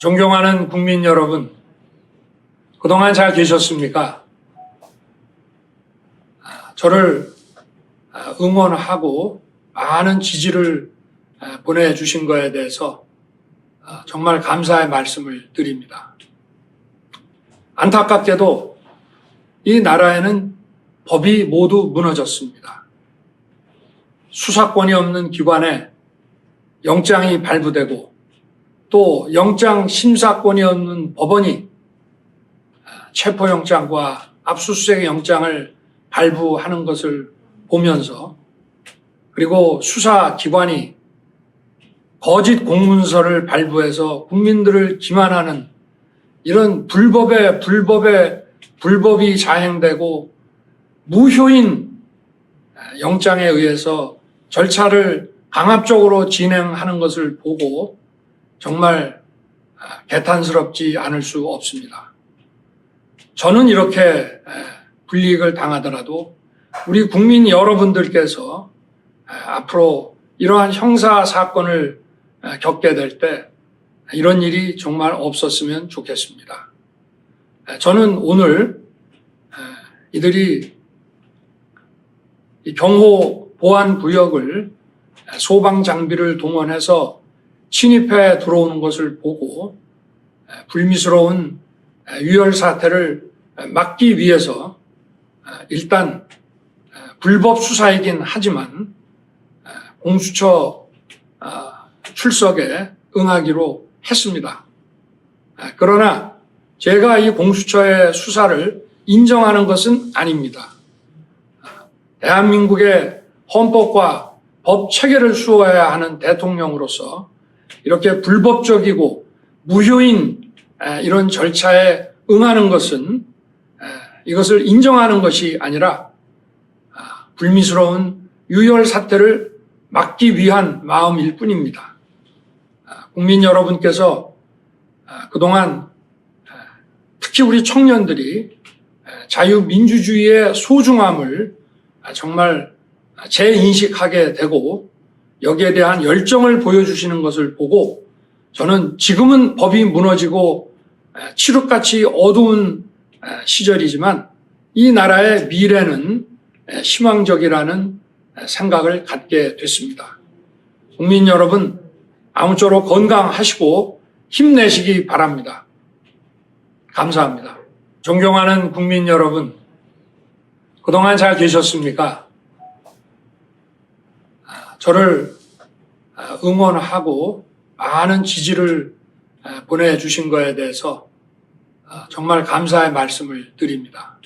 존경하는 국민 여러분, 그동안 잘 계셨습니까? 저를 응원하고 많은 지지를 보내주신 것에 대해서 정말 감사의 말씀을 드립니다. 안타깝게도 이 나라에는 법이 모두 무너졌습니다. 수사권이 없는 기관에 영장이 발부되고 또 영장 심사권이 없는 법원이 체포영장과 압수수색 영장을 발부하는 것을 보면서, 그리고 수사기관이 거짓 공문서를 발부해서 국민들을 기만하는 이런 불법이 자행되고 무효인 영장에 의해서 절차를 강압적으로 진행하는 것을 보고 정말 개탄스럽지 않을 수 없습니다. 저는 이렇게 불이익을 당하더라도 우리 국민 여러분들께서 앞으로 이러한 형사 사건을 겪게 될 때 이런 일이 정말 없었으면 좋겠습니다. 저는 오늘 이들이 경호 보안 구역을 소방 장비를 동원해서 침입해 들어오는 것을 보고 불미스러운 유혈 사태를 막기 위해서 일단 불법 수사이긴 하지만 공수처 출석에 응하기로 했습니다. 그러나 제가 이 공수처의 수사를 인정하는 것은 아닙니다. 대한민국의 헌법과 법 체계를 수호해야 하는 대통령으로서 이렇게 불법적이고 무효인 이런 절차에 응하는 것은 이것을 인정하는 것이 아니라 불미스러운 유혈 사태를 막기 위한 마음일 뿐입니다. 국민 여러분께서 그동안 특히 우리 청년들이 자유민주주의의 소중함을 정말 재인식하게 되고 여기에 대한 열정을 보여주시는 것을 보고 저는 지금은 법이 무너지고 칠흑같이 어두운 시절이지만 이 나라의 미래는 희망적이라는 생각을 갖게 됐습니다. 국민 여러분, 아무쪼록 건강하시고 힘내시기 바랍니다. 감사합니다. 존경하는 국민 여러분, 그동안 잘 계셨습니까? 저를 응원하고 많은 지지를 보내주신 것에 대해서 정말 감사의 말씀을 드립니다.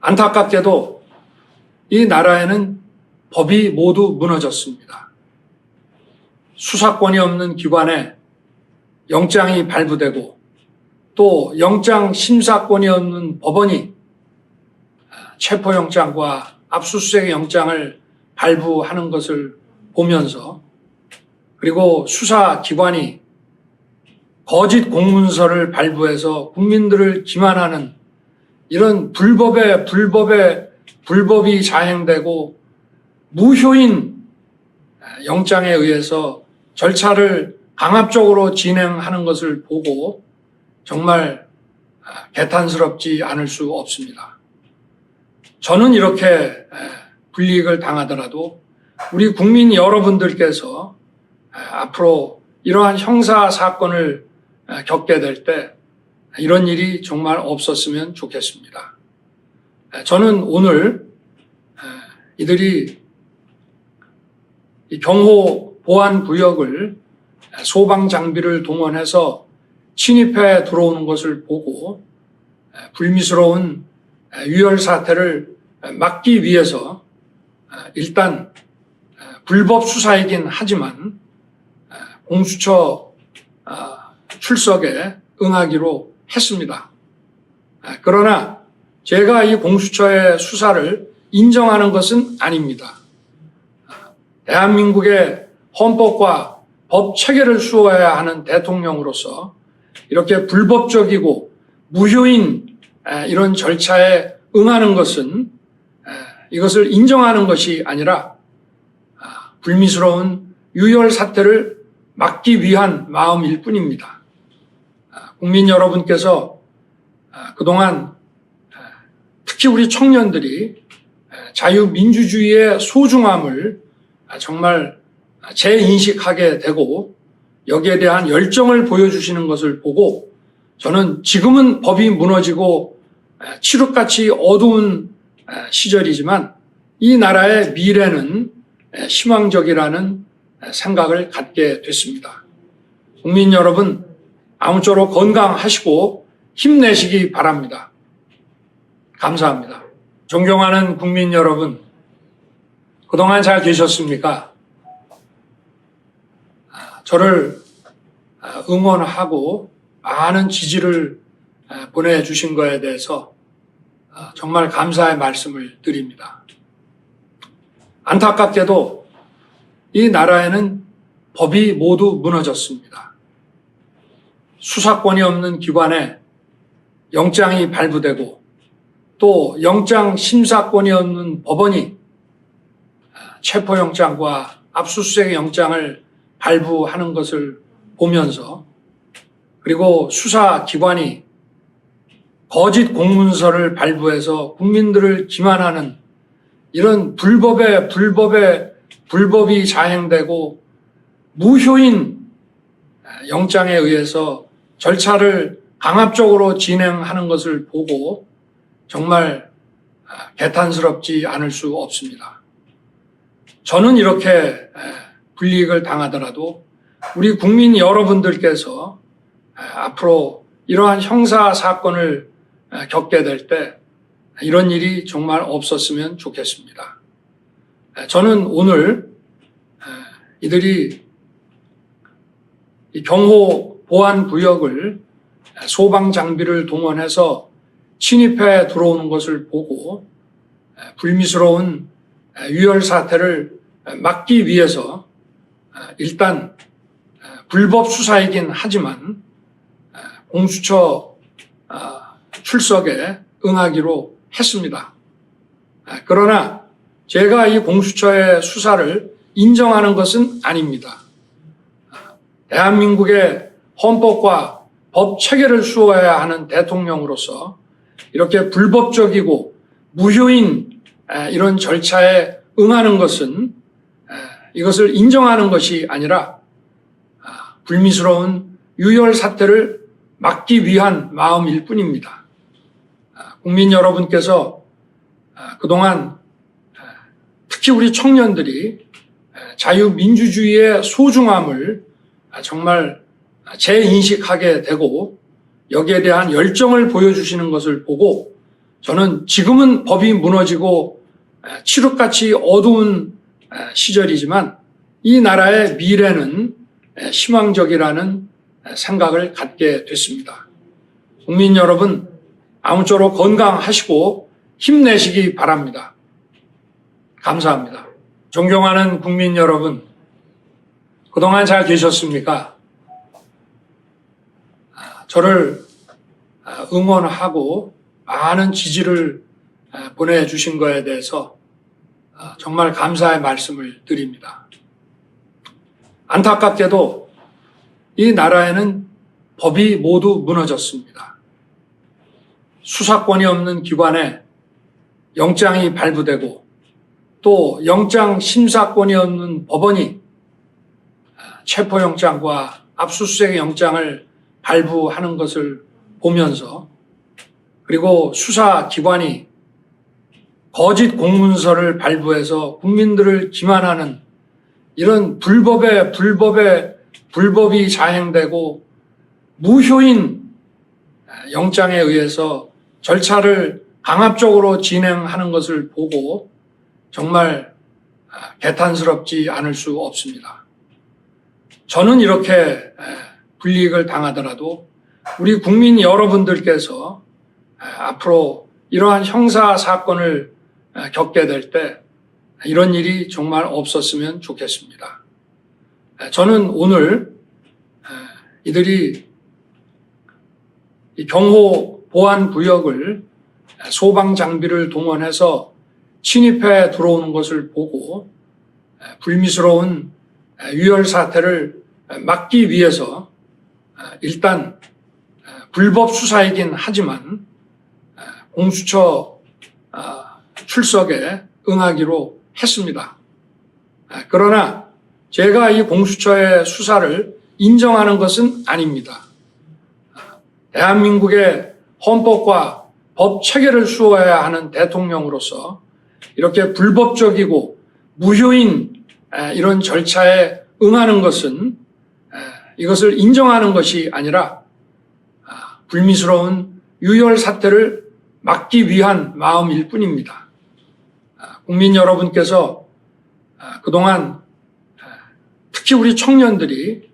안타깝게도 이 나라에는 법이 모두 무너졌습니다. 수사권이 없는 기관에 영장이 발부되고 또 영장 심사권이 없는 법원이 체포영장과 압수수색 영장을 발부하는 것을 보면서, 그리고 수사기관이 거짓 공문서를 발부해서 국민들을 기만하는 이런 불법이 자행되고 무효인 영장에 의해서 절차를 강압적으로 진행하는 것을 보고 정말 개탄스럽지 않을 수 없습니다. 저는 이렇게 불이익을 당하더라도 우리 국민 여러분들께서 앞으로 이러한 형사 사건을 겪게 될 때 이런 일이 정말 없었으면 좋겠습니다. 저는 오늘 이들이 경호 보안 구역을 소방 장비를 동원해서 침입해 들어오는 것을 보고 불미스러운 유혈 사태를 막기 위해서 일단 불법 수사이긴 하지만 공수처 출석에 응하기로 했습니다. 그러나 제가 이 공수처의 수사를 인정하는 것은 아닙니다. 대한민국의 헌법과 법 체계를 수호해야 하는 대통령으로서 이렇게 불법적이고 무효인 이런 절차에 응하는 것은 이것을 인정하는 것이 아니라 불미스러운 유혈 사태를 막기 위한 마음일 뿐입니다. 국민 여러분께서 그동안 특히 우리 청년들이 자유민주주의의 소중함을 정말 재인식하게 되고 여기에 대한 열정을 보여주시는 것을 보고 저는 지금은 법이 무너지고 칠흑같이 어두운 시절이지만 이 나라의 미래는 희망적이라는 생각을 갖게 됐습니다. 국민 여러분, 아무쪼록 건강하시고 힘내시기 바랍니다. 감사합니다. 존경하는 국민 여러분, 그동안 잘 계셨습니까? 저를 응원하고 많은 지지를 보내주신 것에 대해서 정말 감사의 말씀을 드립니다. 안타깝게도 이 나라에는 법이 모두 무너졌습니다. 수사권이 없는 기관에 영장이 발부되고 또 영장 심사권이 없는 법원이 체포영장과 압수수색 영장을 발부하는 것을 보면서 그리고 수사기관이 거짓 공문서를 발부해서 국민들을 기만하는 이런 불법이 자행되고 무효인 영장에 의해서 절차를 강압적으로 진행하는 것을 보고 정말 개탄스럽지 않을 수 없습니다. 저는 이렇게 불이익을 당하더라도 우리 국민 여러분들께서 앞으로 이러한 형사 사건을 겪게 될 때 이런 일이 정말 없었으면 좋겠습니다. 저는 오늘 이들이 경호 보안 구역을 소방 장비를 동원해서 침입해 들어오는 것을 보고 불미스러운 유혈 사태를 막기 위해서 일단 불법 수사이긴 하지만 공수처 출석에 응하기로 했습니다. 그러나 제가 이 공수처의 수사를 인정하는 것은 아닙니다. 대한민국의 헌법과 법 체계를 수호해야 하는 대통령으로서 이렇게 불법적이고 무효인 이런 절차에 응하는 것은 이것을 인정하는 것이 아니라 불미스러운 유혈 사태를 막기 위한 마음일 뿐입니다. 국민 여러분께서 그동안 특히 우리 청년들이 자유민주주의의 소중함을 정말 재인식하게 되고 여기에 대한 열정을 보여주시는 것을 보고 저는 지금은 법이 무너지고 칠흑같이 어두운 시절이지만 이 나라의 미래는 희망적이라는 생각을 갖게 됐습니다. 국민 여러분, 아무쪼록 건강하시고 힘내시기 바랍니다. 감사합니다. 존경하는 국민 여러분, 그동안 잘 계셨습니까? 저를 응원하고 많은 지지를 보내주신 것에 대해서 정말 감사의 말씀을 드립니다. 안타깝게도 이 나라에는 법이 모두 무너졌습니다. 수사권이 없는 기관에 영장이 발부되고 또 영장 심사권이 없는 법원이 체포영장과 압수수색 영장을 발부하는 것을 보면서 그리고 수사기관이 거짓 공문서를 발부해서 국민들을 기만하는 이런 불법이 자행되고 무효인 영장에 의해서 절차를 강압적으로 진행하는 것을 보고 정말 개탄스럽지 않을 수 없습니다. 저는 이렇게 불이익을 당하더라도 우리 국민 여러분들께서 앞으로 이러한 형사 사건을 겪게 될 때 이런 일이 정말 없었으면 좋겠습니다. 저는 오늘 이들이 경호 보안 구역을 소방 장비를 동원해서 침입해 들어오는 것을 보고 불미스러운 유혈 사태를 막기 위해서 일단 불법 수사이긴 하지만 공수처 출석에 응하기로 했습니다. 그러나 제가 이 공수처의 수사를 인정하는 것은 아닙니다. 대한민국의 헌법과 법 체계를 수호해야 하는 대통령으로서 이렇게 불법적이고 무효인 이런 절차에 응하는 것은 이것을 인정하는 것이 아니라 불미스러운 유혈 사태를 막기 위한 마음일 뿐입니다. 국민 여러분께서 그동안 특히 우리 청년들이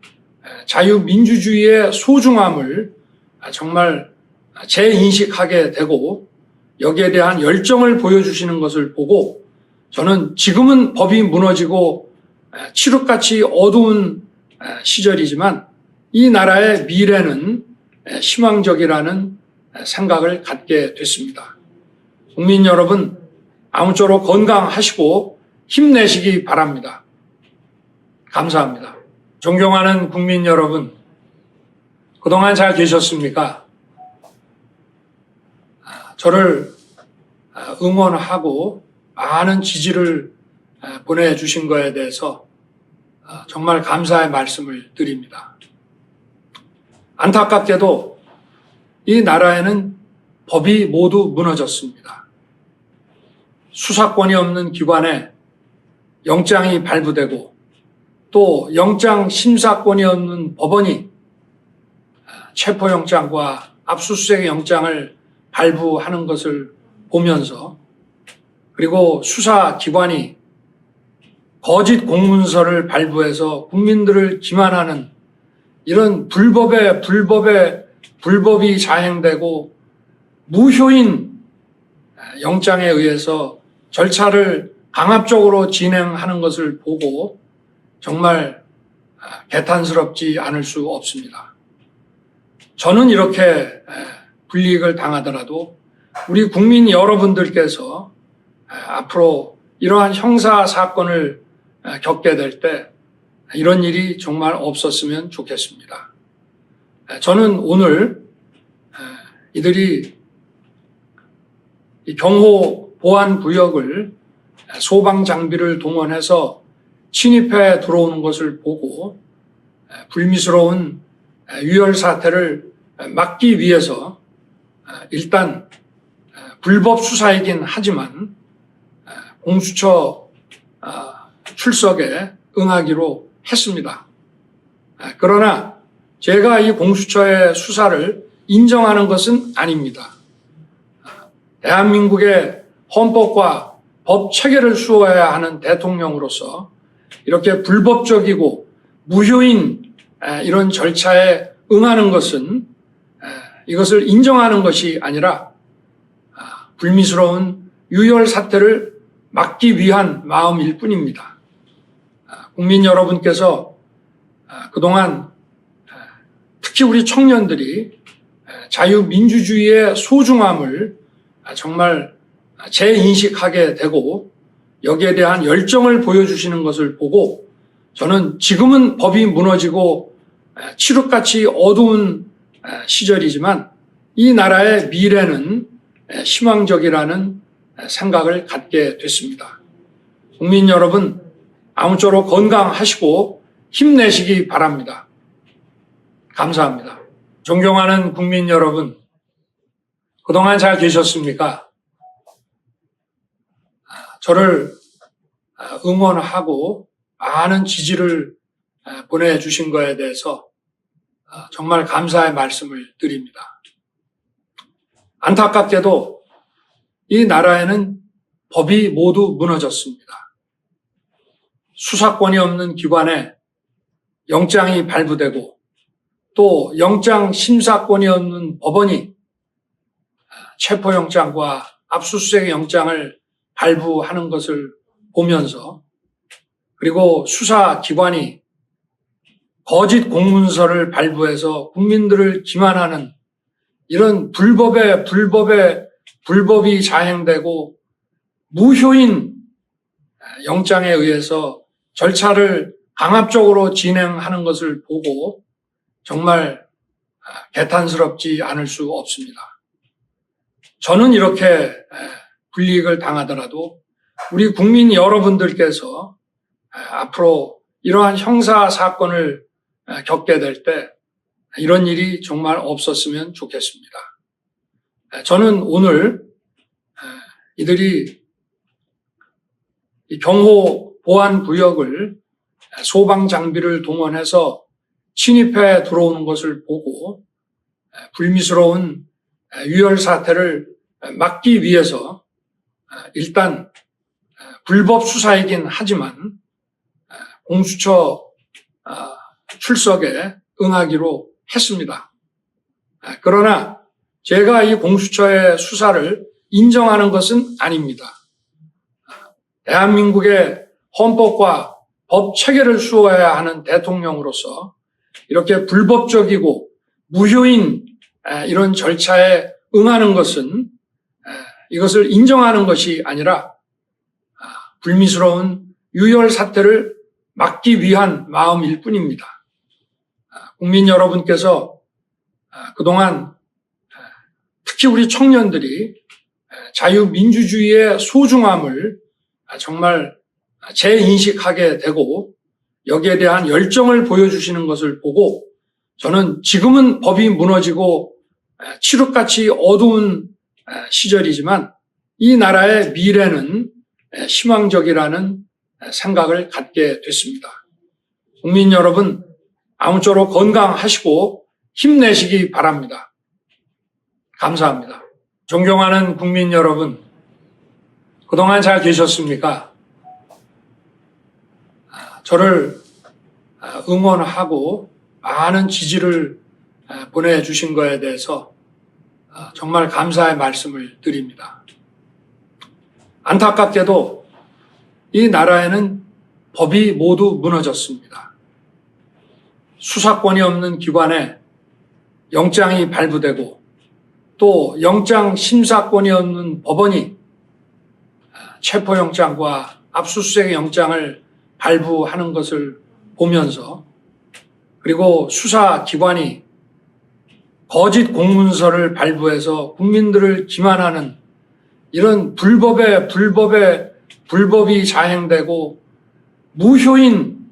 자유민주주의의 소중함을 정말 재인식하게 되고 여기에 대한 열정을 보여주시는 것을 보고 저는 지금은 법이 무너지고 칠흑같이 어두운 시절이지만 이 나라의 미래는 희망적이라는 생각을 갖게 됐습니다. 국민 여러분, 아무쪼록 건강하시고 힘내시기 바랍니다. 감사합니다. 존경하는 국민 여러분, 그동안 잘 계셨습니까? 저를 응원하고 많은 지지를 보내주신 것에 대해서 정말 감사의 말씀을 드립니다. 안타깝게도 이 나라에는 법이 모두 무너졌습니다. 수사권이 없는 기관에 영장이 발부되고 또 영장 심사권이 없는 법원이 체포영장과 압수수색 영장을 발부하는 것을 보면서 그리고 수사기관이 거짓 공문서를 발부해서 국민들을 기만하는 이런 불법이 자행되고 무효인 영장에 의해서 절차를 강압적으로 진행하는 것을 보고 정말 개탄스럽지 않을 수 없습니다. 저는 이렇게 불이익을 당하더라도 우리 국민 여러분들께서 앞으로 이러한 형사 사건을 겪게 될 때 이런 일이 정말 없었으면 좋겠습니다. 저는 오늘 이들이 경호 보안 구역을 소방 장비를 동원해서 침입해 들어오는 것을 보고 불미스러운 유혈 사태를 막기 위해서 일단 불법 수사이긴 하지만 공수처 출석에 응하기로 했습니다. 그러나 제가 이 공수처의 수사를 인정하는 것은 아닙니다. 대한민국의 헌법과 법 체계를 수호해야 하는 대통령으로서 이렇게 불법적이고 무효인 이런 절차에 응하는 것은 이것을 인정하는 것이 아니라 불미스러운 유혈 사태를 막기 위한 마음일 뿐입니다. 국민 여러분께서 그동안 특히 우리 청년들이 자유민주주의의 소중함을 정말 재인식하게 되고 여기에 대한 열정을 보여주시는 것을 보고 저는 지금은 법이 무너지고 칠흑같이 어두운 시절이지만 이 나라의 미래는 희망적이라는 생각을 갖게 됐습니다. 국민 여러분, 아무쪼록 건강하시고 힘내시기 바랍니다. 감사합니다. 존경하는 국민 여러분, 그동안 잘 계셨습니까? 저를 응원하고 많은 지지를 보내주신 것에 대해서 정말 감사의 말씀을 드립니다. 안타깝게도 이 나라에는 법이 모두 무너졌습니다. 수사권이 없는 기관에 영장이 발부되고 또 영장 심사권이 없는 법원이 체포영장과 압수수색 영장을 발부하는 것을 보면서 그리고 수사기관이 거짓 공문서를 발부해서 국민들을 기만하는 이런 불법이 자행되고 무효인 영장에 의해서 절차를 강압적으로 진행하는 것을 보고 정말 개탄스럽지 않을 수 없습니다. 저는 이렇게 불이익을 당하더라도 우리 국민 여러분들께서 앞으로 이러한 형사 사건을 겪게 될 때 이런 일이 정말 없었으면 좋겠습니다. 저는 오늘 이들이 경호 보안 구역을 소방 장비를 동원해서 침입해 들어오는 것을 보고 불미스러운 유혈 사태를 막기 위해서 일단 불법 수사이긴 하지만 공수처 출석에 응하기로 했습니다. 그러나 제가 이 공수처의 수사를 인정하는 것은 아닙니다. 대한민국의 헌법과 법 체계를 수호해야 하는 대통령으로서 이렇게 불법적이고 무효인 이런 절차에 응하는 것은 이것을 인정하는 것이 아니라 불미스러운 유혈 사태를 막기 위한 마음일 뿐입니다. 국민 여러분께서 그동안 특히 우리 청년들이 자유민주주의의 소중함을 정말 재인식하게 되고 여기에 대한 열정을 보여주시는 것을 보고 저는 지금은 법이 무너지고 칠흑같이 어두운 시절이지만 이 나라의 미래는 희망적이라는 생각을 갖게 됐습니다. 국민 여러분, 아무쪼록 건강하시고 힘내시기 바랍니다. 감사합니다. 존경하는 국민 여러분, 그동안 잘 계셨습니까? 저를 응원하고 많은 지지를 보내주신 것에 대해서 정말 감사의 말씀을 드립니다. 안타깝게도 이 나라에는 법이 모두 무너졌습니다. 수사권이 없는 기관에 영장이 발부되고 또 영장 심사권이 없는 법원이 체포영장과 압수수색 영장을 발부하는 것을 보면서 그리고 수사기관이 거짓 공문서를 발부해서 국민들을 기만하는 이런 불법이 자행되고 무효인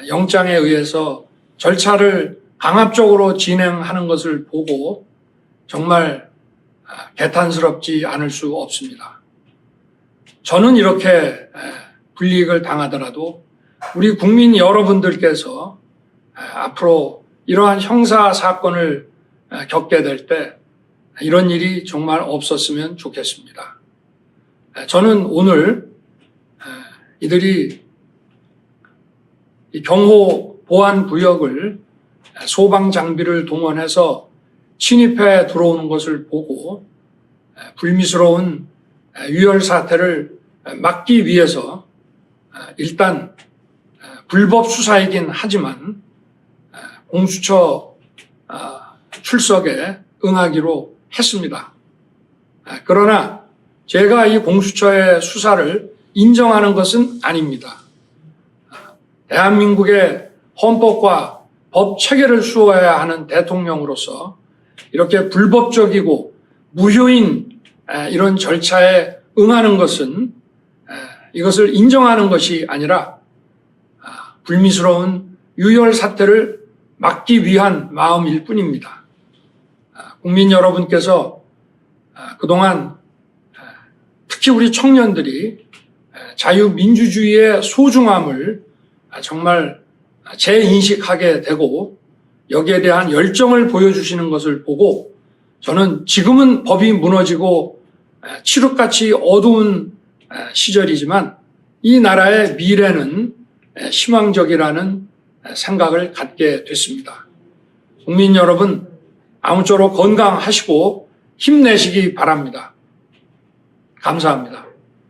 영장에 의해서 절차를 강압적으로 진행하는 것을 보고 정말 개탄스럽지 않을 수 없습니다. 저는 이렇게 불이익을 당하더라도 우리 국민 여러분들께서 앞으로 이러한 형사 사건을 겪게 될 때 이런 일이 정말 없었으면 좋겠습니다. 저는 오늘 이들이 경호 보안 구역을 소방 장비를 동원해서 침입해 들어오는 것을 보고 불미스러운 유혈 사태를 막기 위해서 일단 불법 수사이긴 하지만 공수처 출석에 응하기로 했습니다. 그러나 제가 이 공수처의 수사를 인정하는 것은 아닙니다. 대한민국의 헌법과 법 체계를 수호해야 하는 대통령으로서 이렇게 불법적이고 무효인 이런 절차에 응하는 것은 이것을 인정하는 것이 아니라 불미스러운 유혈 사태를 막기 위한 마음일 뿐입니다. 국민 여러분께서 그동안 특히 우리 청년들이 자유민주주의의 소중함을 정말 재인식하게 되고 여기에 대한 열정을 보여주시는 것을 보고 저는 지금은 법이 무너지고 칠흑같이 어두운 시절이지만 이 나라의 미래는 희망적이라는 생각을 갖게 됐습니다. 국민 여러분, 아무쪼록 건강하시고 힘내시기 바랍니다. 감사합니다.